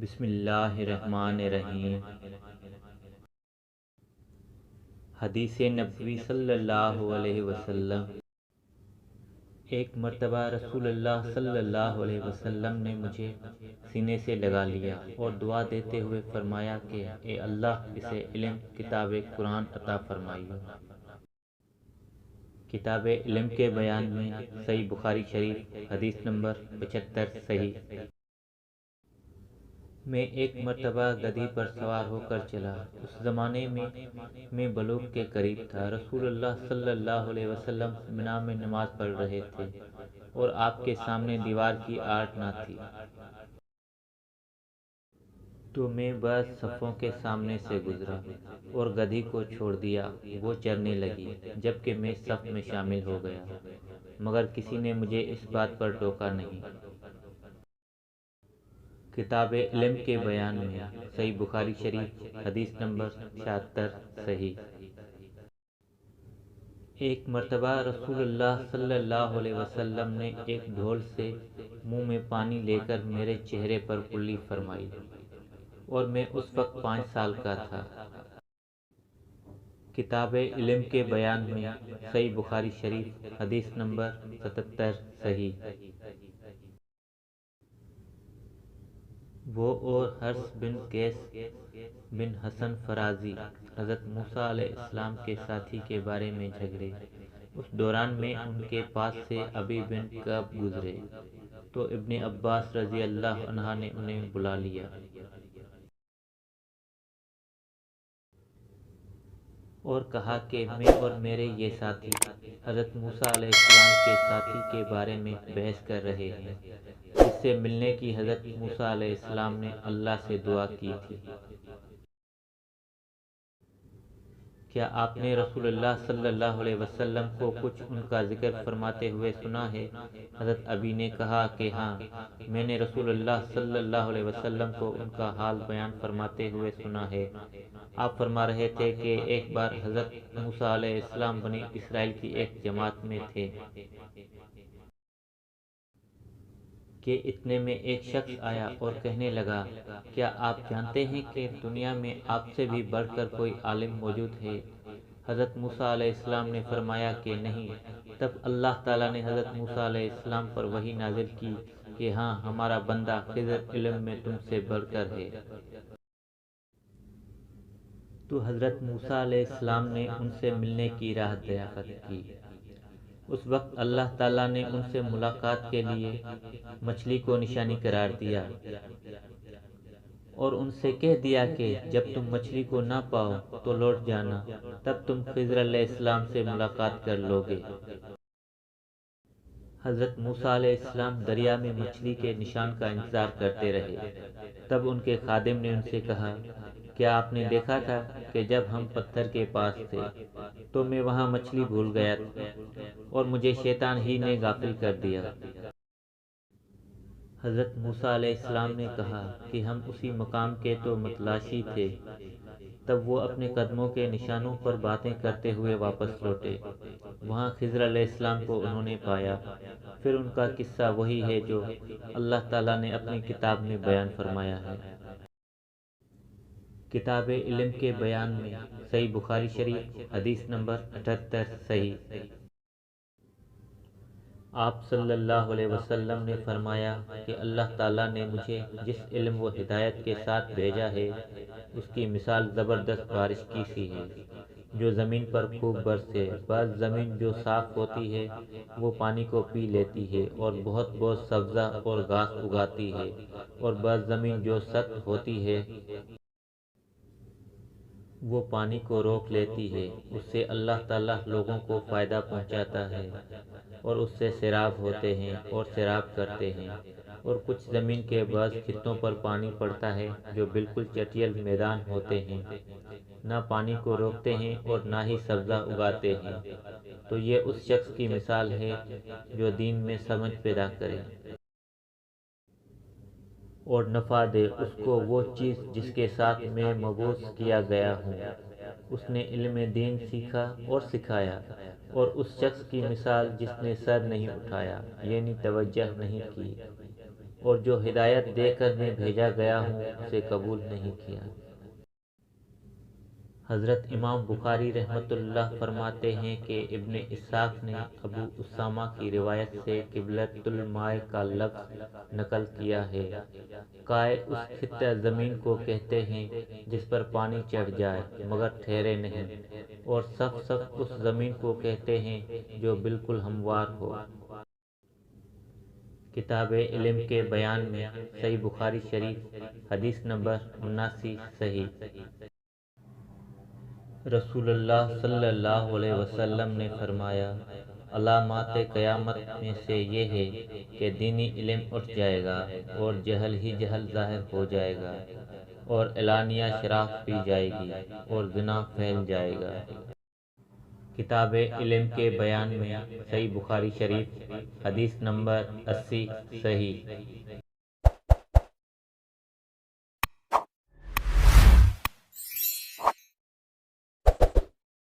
بسم اللہ الرحمن الرحیم۔ حدیث نبوی صلی اللہ علیہ وسلم۔ ایک مرتبہ رسول اللہ صلی اللہ علیہ وسلم نے مجھے سینے سے لگا لیا اور دعا دیتے ہوئے فرمایا کہ اے اللہ اسے علم کتاب قرآن عطا فرمائیو۔ کتاب علم کے بیان میں صحیح بخاری شریف حدیث نمبر 75 صحیح۔ میں ایک مرتبہ گدھی پر سوار ہو کر چلا۔ اس زمانے میں بلوغ کے قریب تھا۔ رسول اللہ صلی اللہ علیہ وسلم منا میں نماز پڑھ رہے تھے اور آپ کے سامنے دیوار کی آڑ نہ تھی، تو میں بعض صفوں کے سامنے سے گزرا اور گدھی کو چھوڑ دیا، وہ چرنے لگی، جبکہ میں صف میں شامل ہو گیا، مگر کسی نے مجھے اس بات پر ٹوکا نہیں۔ کتاب علم کے بیان میں صحیح بخاری شریف حدیث نمبر 76 صحیح۔ ایک مرتبہ رسول اللہ صلی اللہ علیہ وسلم نے ایک ڈھول سے منہ میں پانی لے کر میرے چہرے پر کلی فرمائی اور میں اس وقت 5 سال کا تھا۔ کتاب علم کے بیان میں صحیح بخاری شریف حدیث نمبر 77 صحیح۔ وہ اور حرث بن قیس بن حسن فرازی حضرت موسیٰ علیہ السلام کے ساتھی کے بارے میں جھگڑے۔ اس دوران میں ان کے پاس سے ابی بن کعب گزرے تو ابن عباس رضی اللہ عنہ نے انہیں بلا لیا اور کہا کہ میں اور میرے یہ ساتھی حضرت موسیٰ علیہ السلام کے ساتھی کے بارے میں بحث کر رہے ہیں جس سے ملنے کی حضرت موسیٰ علیہ السلام نے اللہ سے دعا کی تھی۔ کیا آپ نے رسول اللہ صلی اللہ علیہ وسلم کو کچھ ان کا ذکر فرماتے ہوئے سنا ہے؟ حضرت ابی نے کہا کہ ہاں، میں نے رسول اللہ صلی اللہ علیہ وسلم کو ان کا حال بیان فرماتے ہوئے سنا ہے۔ آپ فرما رہے تھے کہ ایک بار حضرت موسیٰ علیہ السلام بنی اسرائیل کی ایک جماعت میں تھے کہ اتنے میں ایک شخص آیا اور کہنے لگا، کیا آپ جانتے ہیں کہ دنیا میں آپ سے بھی بڑھ کر کوئی عالم موجود ہے؟ حضرت موسیٰ علیہ السلام نے فرمایا کہ نہیں۔ تب اللہ تعالیٰ نے حضرت موسیٰ علیہ السلام پر وحی نازل کی کہ ہاں، ہمارا بندہ خضر علم میں تم سے بڑھ کر ہے۔ تو حضرت موسیٰ علیہ السلام نے ان سے ملنے کی راہ دریافت کی۔ اس وقت اللہ تعالیٰ نے ان سے ملاقات کے لیے مچھلی کو نشانی قرار دیا اور ان سے کہہ دیا کہ جب تم مچھلی کو نہ پاؤ تو لوٹ جانا، تب تم خضر علیہ السلام سے ملاقات کر لو گے۔ حضرت موسیٰ علیہ السلام دریا میں مچھلی کے نشان کا انتظار کرتے رہے۔ تب ان کے خادم نے ان سے کہا، کیا آپ نے دیکھا تھا کہ جب ہم پتھر کے پاس تھے تو میں وہاں مچھلی بھول گیا تھا اور مجھے شیطان ہی نے غافل کر دیا؟ حضرت موسیٰ علیہ السلام نے کہا کہ ہم اسی مقام کے تو متلاشی تھے۔ تب وہ اپنے قدموں کے نشانوں پر باتیں کرتے ہوئے واپس لوٹے۔ وہاں خضر علیہ السلام کو انہوں نے پایا۔ پھر ان کا قصہ وہی ہے جو اللہ تعالیٰ نے اپنی کتاب میں بیان فرمایا ہے۔ کتاب علم کے بیان میں صحیح بخاری شریف حدیث نمبر 78 صحیح۔ آپ صلی اللہ علیہ وسلم نے فرمایا کہ اللہ تعالیٰ نے مجھے جس علم و ہدایت کے ساتھ بھیجا ہے اس کی مثال زبردست بارش کی سی ہے جو زمین پر خوب برسے۔ بعض زمین جو صاف ہوتی ہے وہ پانی کو پی لیتی ہے اور بہت بہت سبزہ اور گھاس اگاتی ہے، اور بعض زمین جو سخت ہوتی ہے وہ پانی کو روک لیتی ہے۔ اس سے اللہ تعالیٰ لوگوں کو فائدہ پہنچاتا ہے اور اس سے سیراب ہوتے ہیں اور سیراب کرتے ہیں، اور کچھ زمین کے بعض خطوں پر پانی پڑتا ہے جو بالکل چٹیل میدان ہوتے ہیں، نہ پانی کو روکتے ہیں اور نہ ہی سبزہ اگاتے ہیں۔ تو یہ اس شخص کی مثال ہے جو دین میں سمجھ پیدا کرے اور نفع دے اس کو وہ چیز جس کے ساتھ میں مبعوث کیا گیا ہوں۔ اس نے علم دین سیکھا اور سکھایا، اور اس شخص کی مثال جس نے سر نہیں اٹھایا، یعنی توجہ نہیں کی۔ اور جو ہدایت دے کر میں بھیجا گیا ہوں اسے قبول نہیں کیا۔ حضرت امام بخاری رحمۃ اللہ فرماتے ہیں کہ ابن اسحاق نے ابو اسامہ کی روایت سے قبلۃ المائے کا لفظ نقل کیا ہے۔ قائے اس خطہ زمین کو کہتے ہیں جس پر پانی چڑھ جائے مگر ٹھہرے نہیں، اور صف صف اس زمین کو کہتے ہیں جو بالکل ہموار ہو۔ کتاب علم کے بیان میں، صحیح بخاری شریف، حدیث نمبر 79 صحیح۔ رسول اللہ صلی اللہ علیہ وسلم نے فرمایا، علامات قیامت میں سے یہ ہے کہ دینی علم اٹھ جائے گا اور جہل ہی جہل ظاہر ہو جائے گا، اور اعلانیہ شراب پی جائے گی اور زنا پھیل جائے گا۔ کتاب علم کے بیان میں، صحیح بخاری شریف، حدیث نمبر 80 صحیح۔